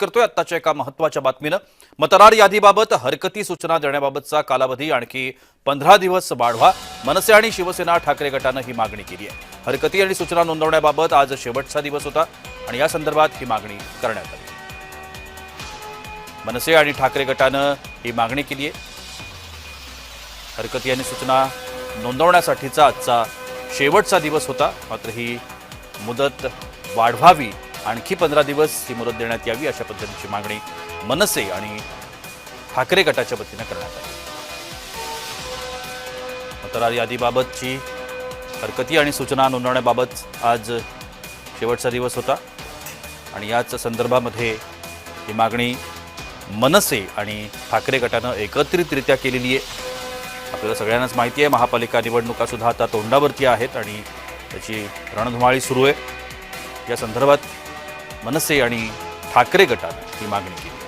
करतोय आत्ताच्या एका महत्त्वाच्या बातमीनं। मतदार यादीबाबत हरकती सूचना देण्याबाबतचा कालावधी आणखी 15 दिवस वाढवा। मनसे आणि शिवसेना ठाकरे गटानं ही मागणी केली आहे। हरकती आणि सूचना नोंदवण्याबाबत आज शेवटचा दिवस होता आणि या संदर्भात ही मागणी करण्यात आली। मनसे आणि ठाकरे गटानं ही मागणी केली आहे। हरकती आणि सूचना नोंदवण्यासाठीचा आजचा शेवटचा दिवस होता, मात्र ही मुदत वाढवावी, आणखी 15 दिवस ही मुदत देण्यात यावी अशा पद्धतीची मागणी मनसे आणि ठाकरे गटाच्या वतीने करण्यात आली। मतदार यादीबाबतची हरकती आणि सूचना नोंदवण्याबाबत आज शेवटचा दिवस होता आणि याच संदर्भामध्ये ही मागणी मनसे आणि ठाकरे गटानं एकत्रितरित्या केलेली आहे। आपल्याला सगळ्यांनाच माहिती आहे, महापालिका निवडणुका सुद्धा आता तोंडावरती आहेत आणि त्याची रणधुमाळी सुरू आहे। या संदर्भात मनसे आणि ठाकरे गटाने ही मागणी केली।